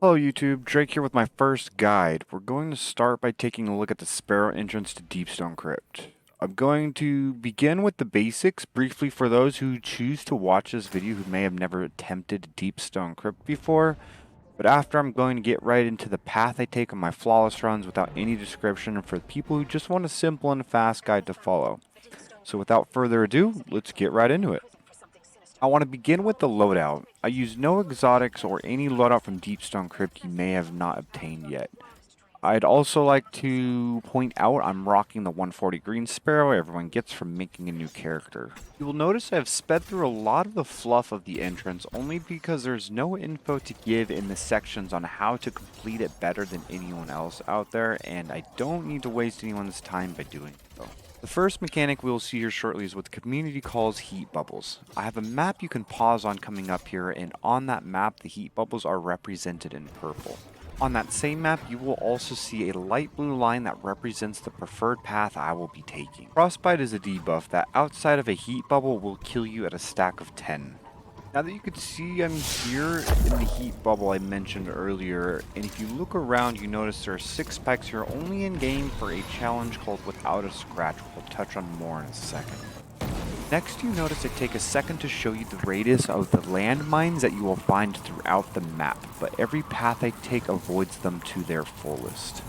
Hello YouTube, Drake here with my first guide. We're going to start by taking a look at the Sparrow entrance to Deepstone Crypt. I'm going to begin with the basics briefly for those who choose to watch this video who may have never attempted Deepstone Crypt before, but after I'm going to get right into the path I take on my flawless runs without any description for people who just want a simple and fast guide to follow. So without further ado, let's get right into it. I want to begin with the loadout. I use no exotics or any loadout from Deepstone Crypt you may have not obtained yet. I'd also like to point out I'm rocking the 140 green Sparrow everyone gets from making a new character. You will notice I've sped through a lot of the fluff of the entrance only because there's no info to give in the sections on how to complete it better than anyone else out there, and I don't need to waste anyone's time by doing so. The first mechanic we'll see here shortly is what the community calls heat bubbles. I have a map you can pause on coming up here, and on that map the heat bubbles are represented in purple. On that same map, you will also see a light blue line that represents the preferred path I will be taking. Frostbite is a debuff that outside of a heat bubble will kill you at a stack of 10. Now that you can see I'm here in the heat bubble I mentioned earlier, and if you look around you notice there are 6 pikes here only in game for a challenge called Without a Scratch, which I'll touch on more in a second. Next, you notice I take a second to show you the radius of the landmines that you will find throughout the map, but every path I take avoids them to their fullest.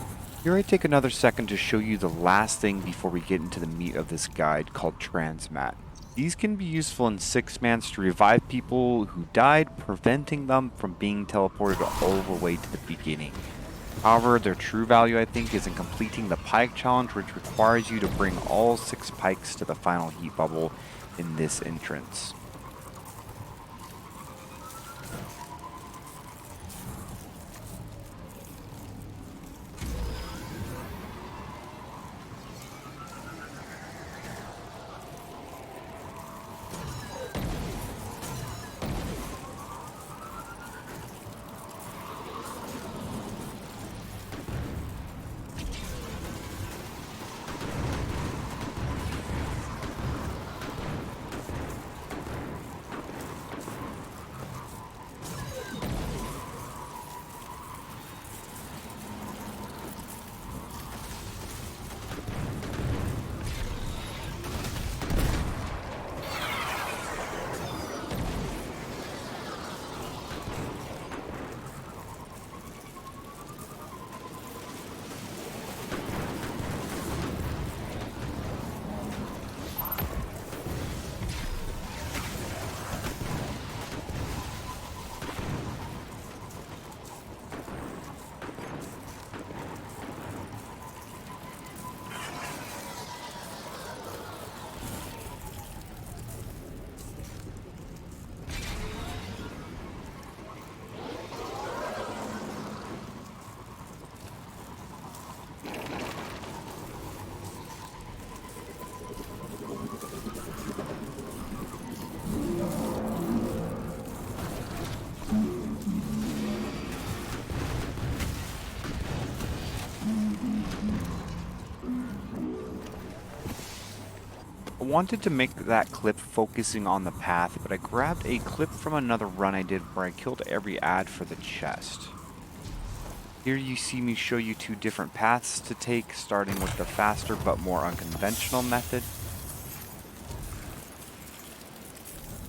Here I take another second to show you the last thing before we get into the meat of this guide called Transmat. These can be useful in 6-mans to revive people who died, preventing them from being teleported all the way to the beginning. However, their true value I think is in completing the Pike challenge, which requires you to bring all 6 pikes to the final heat bubble in this entrance. I wanted to make that clip focusing on the path, but I grabbed a clip from another run I did where I killed every ad for the chest. Here you see me show you 2 different paths to take, starting with the faster but more unconventional method.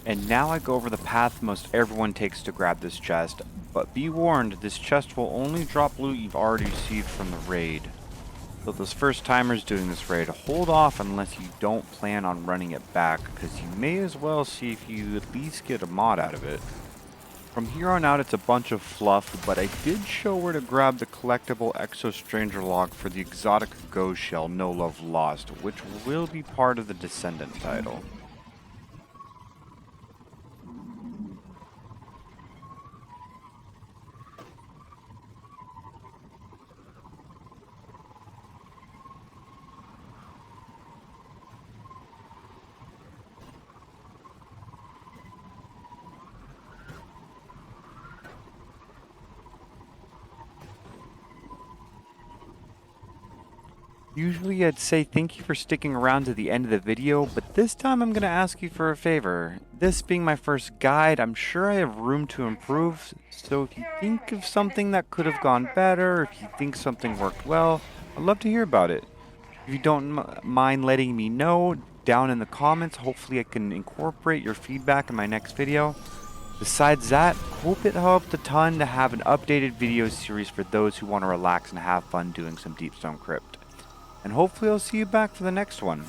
And now I go over the path most everyone takes to grab this chest, but be warned, this chest will only drop loot you've already received from the raid. So those first timers doing this raid, hold off unless you don't plan on running it back, because you may as well see if you at least get a mod out of it. From here on out it's a bunch of fluff, but I did show where to grab the collectible Exo Stranger log for the exotic ghost shell No Love Lost, which will be part of the Descendant title. Usually I'd say thank you for sticking around to the end of the video, but this time I'm going to ask you for a favor. This being my first guide, I'm sure I have room to improve, so if you think of something that could have gone better, if you think something worked well, I'd love to hear about it. If you don't mind letting me know down in the comments, hopefully I can incorporate your feedback in my next video. Besides that, hope it helped a ton to have an updated video series for those who want to relax and have fun doing some Deep Stone Crypt. And hopefully I'll see you back for the next one.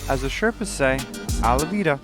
As the Sherpas say, a la vida.